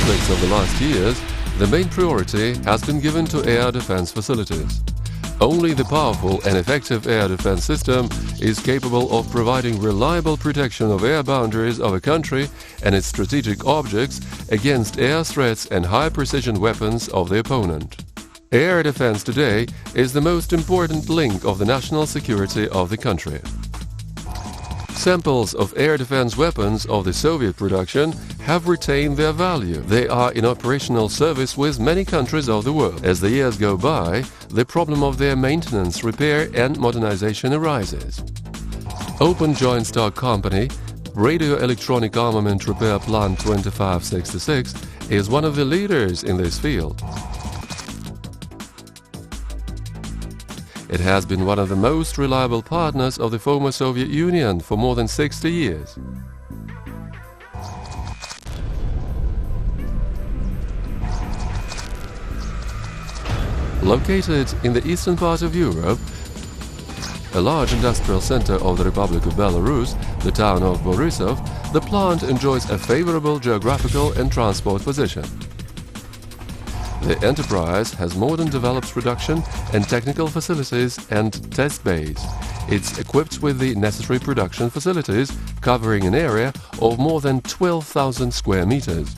conflicts of the last years, the main priority has been given to air defense facilities. Only the powerful and effective air defense system is capable of providing reliable protection of air boundaries of a country and its strategic objects against air threats and high-precision weapons of the opponent. Air defense today is the most important link of the national security of the country. Samples of air defense weapons of the Soviet production have retained their value. They are in operational service with many countries of the world. As the years go by, the problem of their maintenance, repair and modernization arises. Open Joint Stock Company, Radio Electronic Armament Repair Plant 2566, is one of the leaders in this field. It has been one of the most reliable partners of the former Soviet Union for more than 60 years. Located in the eastern part of Europe, a large industrial center of the Republic of Belarus, the town of Borisov, the plant enjoys a favorable geographical and transport position. The enterprise has modern developed production and technical facilities and test bays. It's equipped with the necessary production facilities, covering an area of more than 12,000 square meters.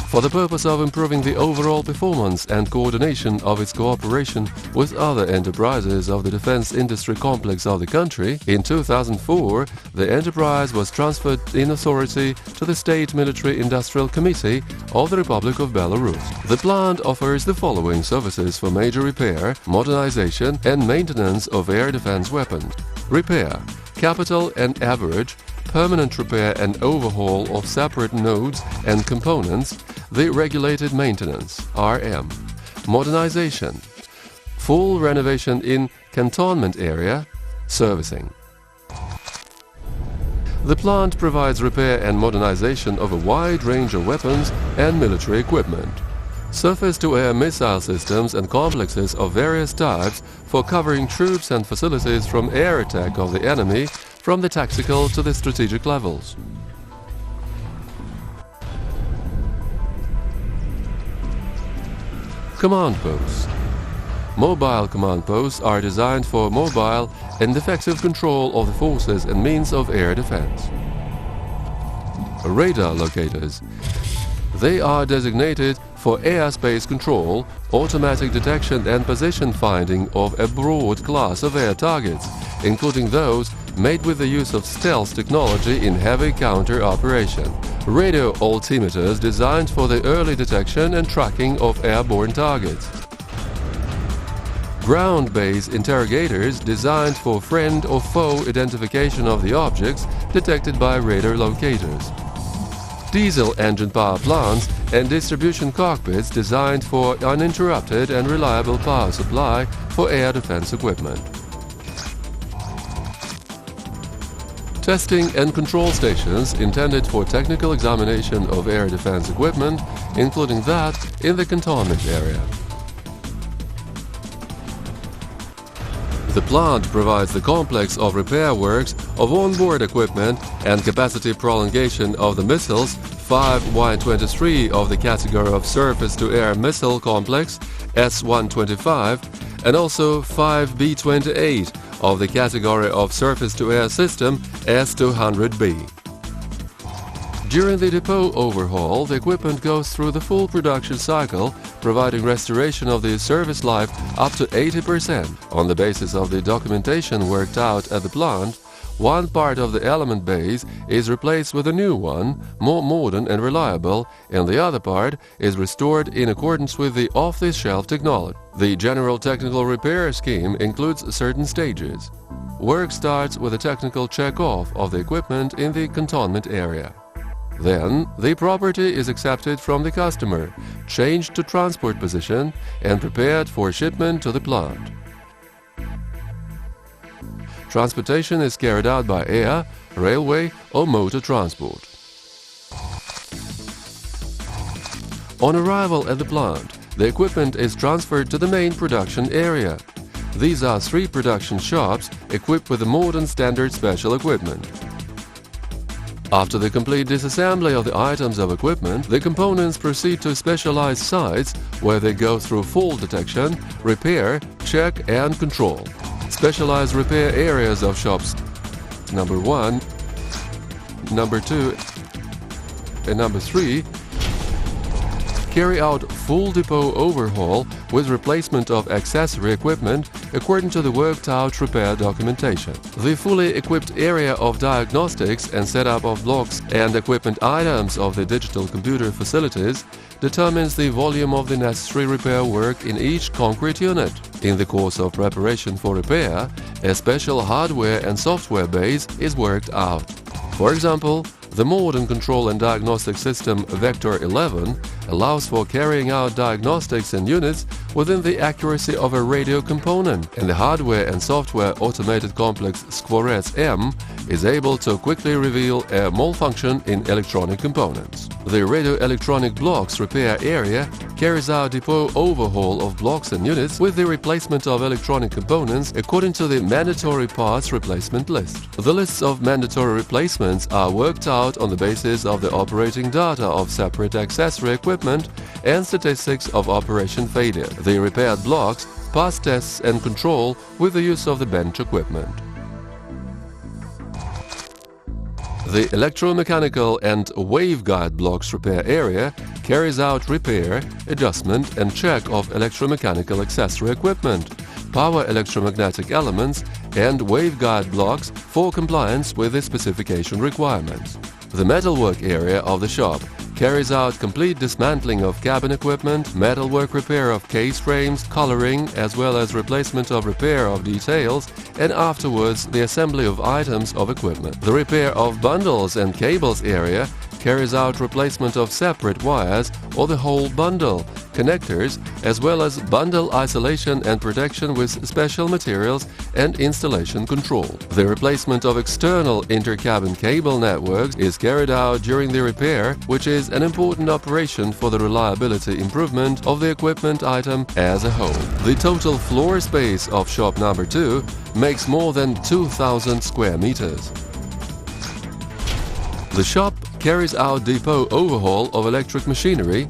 For the purpose of improving the overall performance and coordination of its cooperation with other enterprises of the defense industry complex of the country, in 2004 the enterprise was transferred in authority to the State Military Industrial Committee of the Republic of Belarus. The plant offers the following services for major repair, modernization and maintenance of air defense weapons: repair, capital and average, permanent repair and overhaul of separate nodes and components, the regulated maintenance, RM, modernization, full renovation in cantonment area, servicing. The plant provides repair and modernization of a wide range of weapons and military equipment. Surface-to-air missile systems and complexes of various types for covering troops and facilities from air attack of the enemy from the tactical to the strategic levels. Command posts. Mobile command posts are designed for mobile and effective control of the forces and means of air defense. Radar locators. They are designated for airspace control, automatic detection and position finding of a broad class of air targets, including those made with the use of stealth technology in heavy counter operation. Radio altimeters designed for the early detection and tracking of airborne targets. Ground-based interrogators designed for friend or foe identification of the objects detected by radar locators. Diesel engine power plants and distribution cockpits designed for uninterrupted and reliable power supply for air defense equipment. Testing and control stations intended for technical examination of air defense equipment, including that in the cantonment area. The plant provides the complex of repair works of onboard equipment and capacity prolongation of the missiles 5Y-23 of the category of surface-to-air missile complex S-125 and also 5B-28 of the category of surface-to-air system S-200B. During the depot overhaul, the equipment goes through the full production cycle, providing restoration of the service life up to 80%. On the basis of the documentation worked out at the plant, one part of the element base is replaced with a new one, more modern and reliable, and the other part is restored in accordance with the off-the-shelf technology. The general technical repair scheme includes certain stages. Work starts with a technical check-off of the equipment in the cantonment area. Then, the property is accepted from the customer, changed to transport position, and prepared for shipment to the plant. Transportation is carried out by air, railway, or motor transport. On arrival at the plant, the equipment is transferred to the main production area. These are 3 production shops equipped with the modern standard special equipment. After the complete disassembly of the items of equipment, the components proceed to specialized sites where they go through fault detection, repair, check and control. Specialized repair areas of shops number 1, number 2 and number 3 carry out full depot overhaul with replacement of accessory equipment according to the worked-out repair documentation. The fully equipped area of diagnostics and setup of blocks and equipment items of the digital computer facilities determines the volume of the necessary repair work in each concrete unit. In the course of preparation for repair, a special hardware and software base is worked out. For example, the modern control and diagnostic system Vector 11 allows for carrying out diagnostics in units within the accuracy of a radio component, and the hardware and software automated complex Skvorets M is able to quickly reveal a malfunction in electronic components. The radio electronic blocks repair area carries out depot overhaul of blocks and units with the replacement of electronic components according to the mandatory parts replacement list. The lists of mandatory replacements are worked out on the basis of the operating data of separate accessory equipment and statistics of operation failure. The repaired blocks pass tests and control with the use of the bench equipment. The electromechanical and waveguide blocks repair area carries out repair, adjustment and check of electromechanical accessory equipment, power electromagnetic elements and waveguide blocks for compliance with the specification requirements. The metalwork area of the shop carries out complete dismantling of cabin equipment, metalwork repair of case frames, coloring, as well as replacement of repair of details, and afterwards the assembly of items of equipment. The repair of bundles and cables area carries out replacement of separate wires or the whole bundle, connectors, as well as bundle isolation and protection with special materials and installation control. The replacement of external intercabin cable networks is carried out during the repair, which is an important operation for the reliability improvement of the equipment item as a whole. The total floor space of shop number 2 makes more than 2,000 square meters. The shop carries out depot overhaul of electric machinery,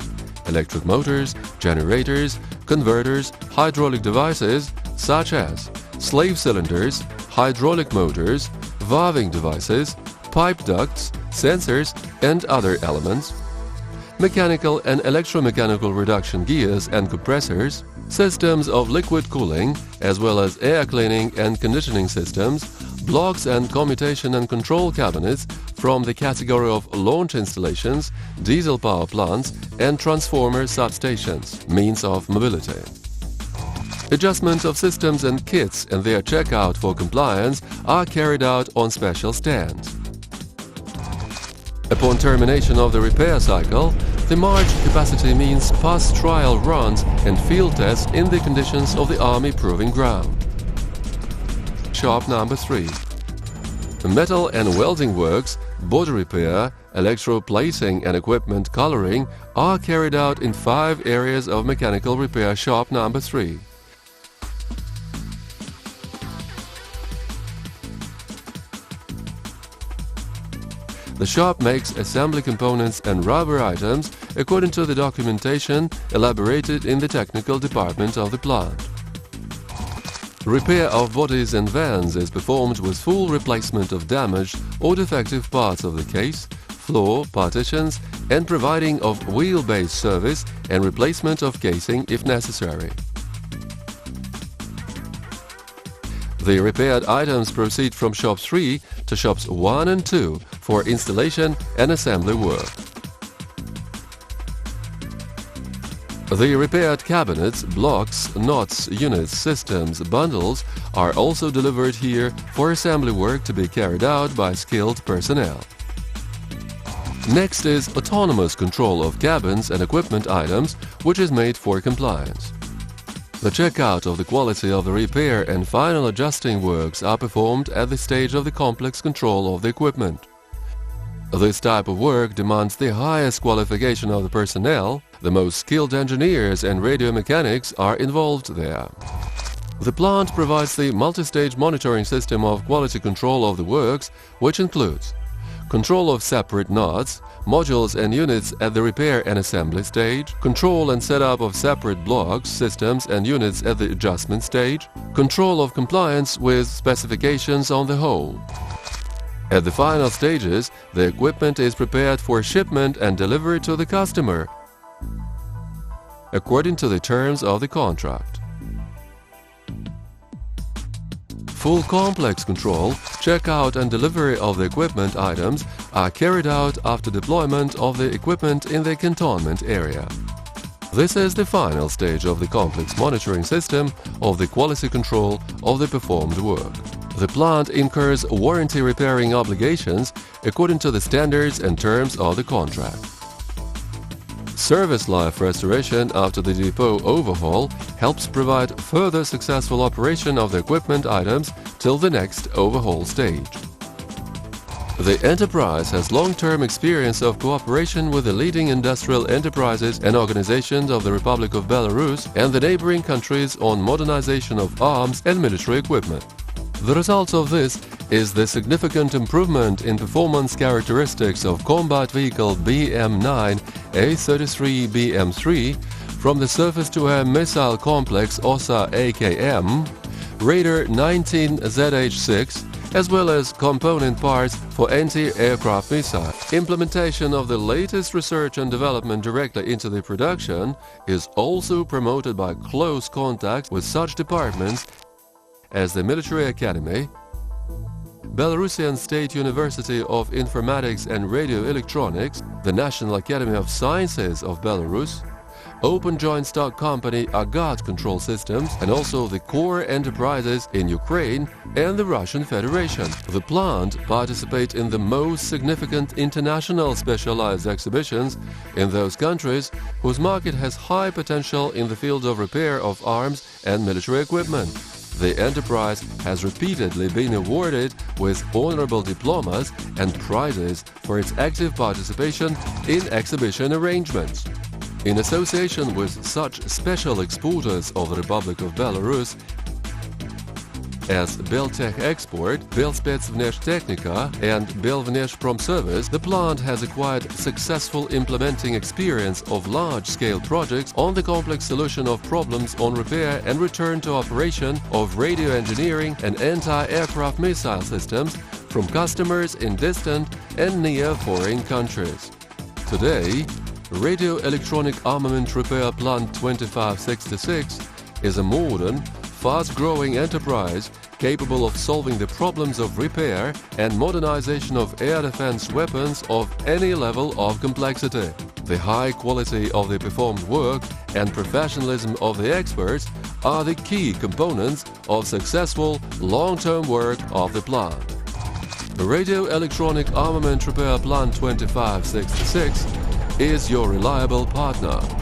electric motors, generators, converters, hydraulic devices such as slave cylinders, hydraulic motors, valving devices, pipe ducts, sensors and other elements, mechanical and electromechanical reduction gears and compressors, systems of liquid cooling as well as air cleaning and conditioning systems, blocks and commutation and control cabinets from the category of launch installations, diesel power plants and transformer substations, means of mobility. Adjustment of systems and kits and their checkout for compliance are carried out on special stands. Upon termination of the repair cycle, the March capacity means pass trial runs and field tests in the conditions of the Army Proving Ground. Shop number 3. Metal and welding works, body repair, electroplating and equipment coloring are carried out in 5 areas of mechanical repair shop number 3. The shop makes assembly components and rubber items according to the documentation elaborated in the technical department of the plant. Repair of bodies and vans is performed with full replacement of damaged or defective parts of the case, floor, partitions, and providing of wheelbase service and replacement of casing if necessary. The repaired items proceed from shop 3 to shops 1 and 2 for installation and assembly work. The repaired cabinets, blocks, knots, units, systems, bundles are also delivered here for assembly work to be carried out by skilled personnel. Next is autonomous control of cabins and equipment items, which is made for compliance. The checkout of the quality of the repair and final adjusting works are performed at the stage of the complex control of the equipment. This type of work demands the highest qualification of the personnel. The most skilled engineers and radio mechanics are involved there. The plant provides the multi-stage monitoring system of quality control of the works, which includes control of separate nuts, modules and units at the repair and assembly stage, control and setup of separate blocks, systems and units at the adjustment stage, control of compliance with specifications on the whole. At the final stages, the equipment is prepared for shipment and delivery to the customer, according to the terms of the contract. Full complex control, checkout and delivery of the equipment items are carried out after deployment of the equipment in the cantonment area. This is the final stage of the complex monitoring system of the quality control of the performed work. The plant incurs warranty repairing obligations according to the standards and terms of the contract. Service life restoration after the depot overhaul helps provide further successful operation of the equipment items till the next overhaul stage. The enterprise has long-term experience of cooperation with the leading industrial enterprises and organizations of the Republic of Belarus and the neighboring countries on modernization of arms and military equipment. The result of this is the significant improvement in performance characteristics of combat vehicle BM9 A33 BM3 from the surface-to-air missile complex OSA AKM, Raider 19ZH6, as well as component parts for anti-aircraft missile. Implementation of the latest research and development directly into the production is also promoted by close contacts with such departments as the Military Academy, Belarusian State University of Informatics and Radio Electronics, the National Academy of Sciences of Belarus, Open Joint Stock Company Agat Control Systems, and also the core enterprises in Ukraine and the Russian Federation. The plant participates in the most significant international specialized exhibitions in those countries whose market has high potential in the field of repair of arms and military equipment. The enterprise has repeatedly been awarded with honorable diplomas and prizes for its active participation in exhibition arrangements. In association with such special exporters of the Republic of Belarus as Beltech Export, Belspetsvneshtechnika and Belvneshpromservice, the plant has acquired successful implementing experience of large-scale projects on the complex solution of problems on repair and return to operation of radio engineering and anti-aircraft missile systems from customers in distant and near foreign countries. Today, Radio Electronic Armament Repair Plant 2566 is a modern, fast-growing enterprise capable of solving the problems of repair and modernization of air defense weapons of any level of complexity. The high quality of the performed work and professionalism of the experts are the key components of successful long-term work of the plant. The Radio Electronic Armament Repair Plant 2566 is your reliable partner.